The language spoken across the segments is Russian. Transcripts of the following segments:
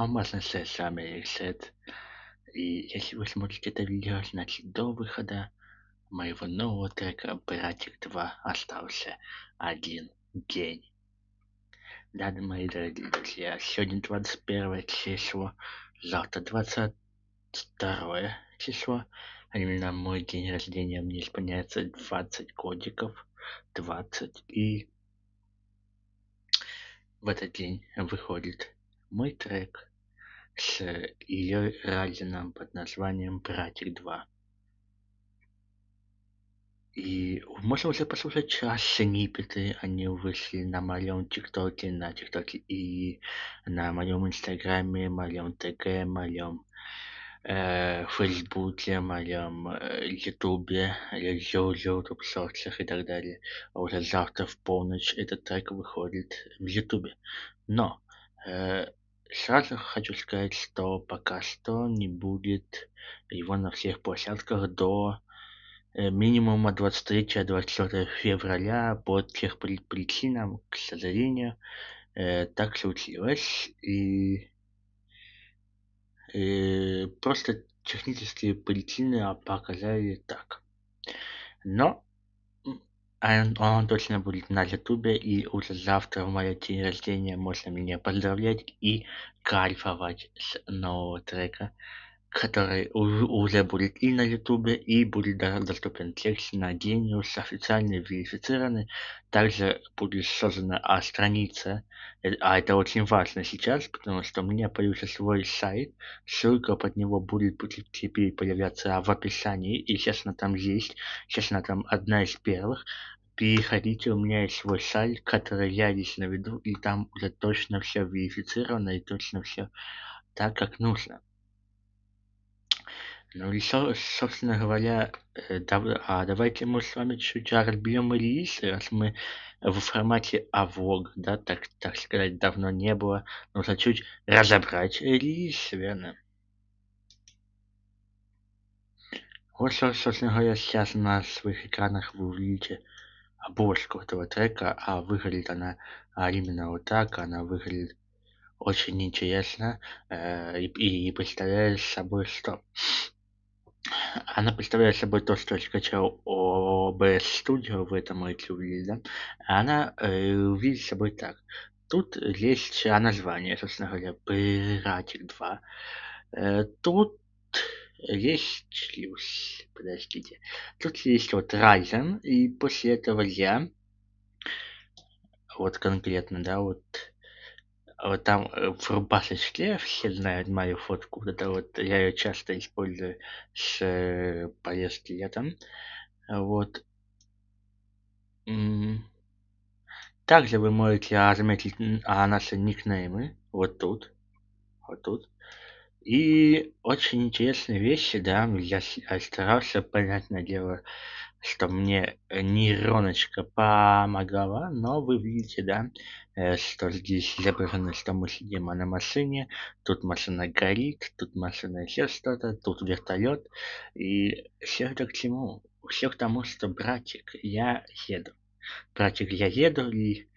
Можно сказать самый ресет. И если вы смотрите это видео, значит до выхода моего нового трека «Братик 2» остался один день. Да, мои дорогие друзья, сегодня 21 число, завтра 22 число, а именно мой день рождения, мне исполняется 20 годиков, 20, и в этот день выходит мой трек с Ильей Разиным под названием «Братик 2». И можно уже послушать сниппеты, они вышли на моем ТикТоке и на моем Инстаграме, моем ТГ, моем Фейсбуке, моем Ютубе, Ютуб шортсах и так далее. А уже завтра в полночь этот трек выходит в Ютубе. Но сразу хочу сказать, что пока что не будет его на всех площадках до минимума 23-24 февраля по тех причинам, к сожалению, так случилось. И просто технические причины показали так. Но он точно будет на ютубе, и уже завтра в мой день рождения можно меня поздравлять и кайфовать с нового трека, который уже будет и на ютубе, и будет доступен текст на Genius, официальный, верифицированный. Также будет создана страница, а это очень важно сейчас, потому что у меня появился свой сайт, ссылка под него будет теперь появляться в описании, и сейчас она там есть, сейчас она там одна из первых. Переходите, у меня есть свой сайт, который я лично веду, и там уже точно все верифицировано и точно все так, как нужно. Ну и, собственно говоря, давайте мы с вами чуть разберем релизы, раз мы в формате авлог, да, так сказать, давно не было. Нужно чуть разобрать релиз, верно? Вот, собственно говоря, сейчас на своих экранах вы увидите обложку этого трека, а выглядит она именно вот так, она выглядит очень интересно и представляет собой что? Она представляет собой то, что я скачал OBS Studio, в этом можете увидеть, да? Она видит собой так. Тут есть название, собственно говоря, «Братик 2». Тут есть, подождите, тут есть вот Ryzen, и после этого я, вот конкретно, да, вот там в рубашечке, все знают мою фотку, вот это вот, я ее часто использую с поездки летом, вот. Также вы можете заметить наши никнеймы вот тут, вот тут. И очень интересные вещи, да, я старался, понятное дело, что мне нейроночка помогала, но вы видите, да, что здесь изображено, что мы сидим на машине, тут машина горит, тут машина еще что-то, тут вертолет. И все это к чему? Все к тому, что, братик, я еду. Братик, я еду, и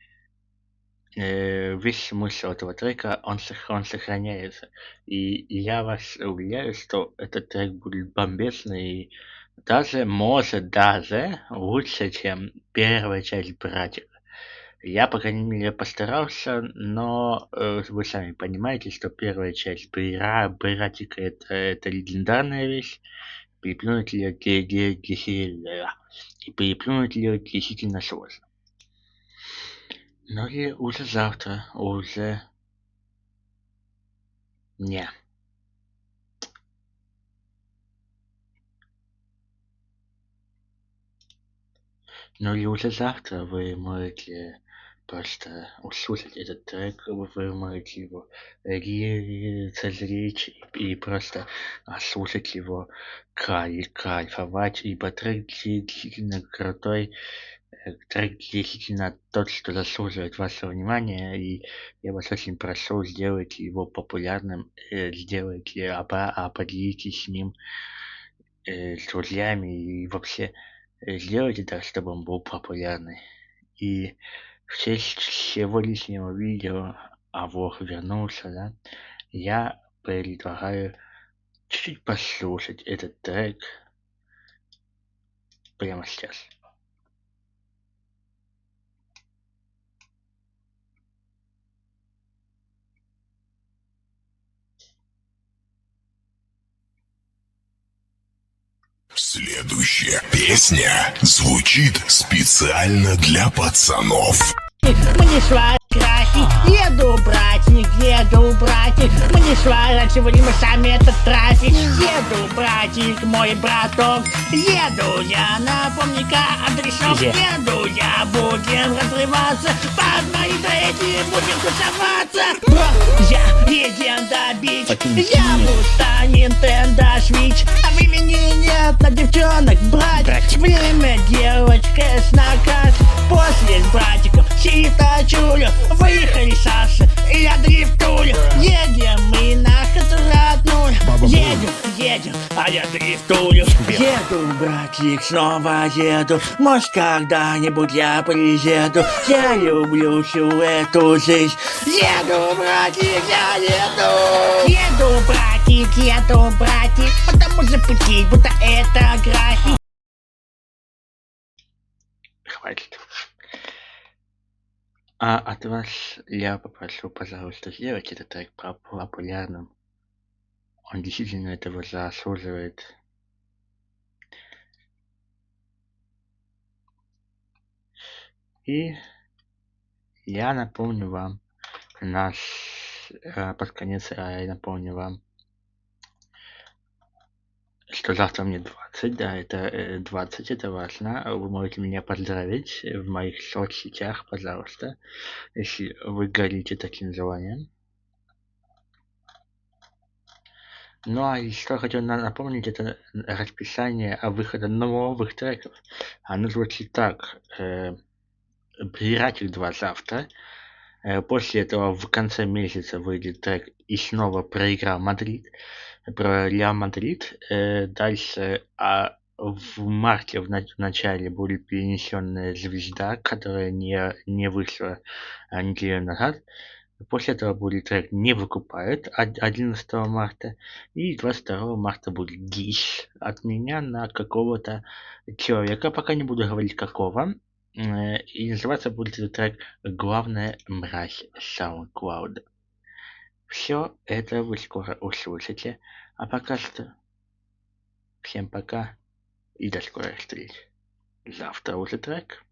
весь смысл этого трека, он сохраняется. И я вас уверяю, что этот трек будет бомбезный, и даже лучше, чем первая часть «Братика». Я, по крайней мере, постарался, но вы сами понимаете, что первая часть «Братика» это легендарная вещь, переплюнуть её и переплюнуть её действительно сложно. Ну и уже завтра, уже не. Ну и уже завтра вы можете просто услышать этот трек, вы можете его созречь и просто слушать его, кайфовать, ибо трек действительно крутой, трек действительно тот, что заслуживает вашего внимания, и я вас очень прошу, сделайте его популярным, сделайте, поделитесь с ним с друзьями и вообще сделайте так, чтобы он был популярный. И в честь сегодняшнего видео, а Вов вернулся, да, я предлагаю чуть-чуть послушать этот трек прямо сейчас. Следующая песня звучит специально для пацанов. Мне график, еду, братик, еду, братик. Мне сворачивали мы сами этот трафик. Еду, братик, мой браток. Еду я, напомни-ка адресок. Еду я, будем разрываться. Под мои треки будем тусоваться. Бро, я легенда бич. Я будто Nintendo Switch. А времени нет на девчонок, братик. Время девочка с наказ. После с братиком Читачулю. Выехали Саша и я дрифтулю. Едем мы на хатуратную. Едем, а я дрифтулю. Еду, братик, снова еду. Может, когда-нибудь я приеду. Я люблю всю эту жизнь. Еду, братик, я еду. Еду, братик, потому что пути, будто это график. Хватит. А от вас я попрошу, пожалуйста, сделать этот трек популярным. Он действительно этого заслуживает. И я напомню вам, под конец я напомню вам, что завтра мне 20, да, это 20, это важно. Вы можете меня поздравить в моих соцсетях, пожалуйста, если вы горите таким желанием. Ну а еще хочу напомнить, это расписание выхода новых треков. Оно звучит так. Приятель 2 завтра. После этого в конце месяца выйдет трек «И снова проиграл Мадрид», про Реал Мадрид. Дальше в марте в начале будет перенесенная «Звезда», которая не вышла неделю назад. После этого будет трек «Не выкупают» 11 марта. И 22 марта будет дис от меня на какого-то человека, пока не буду говорить какого. И называться будет этот трек «Главная мразь SoundCloud». Все это вы скоро услышите. А пока что всем пока и до скорых встреч. Завтра уже трек.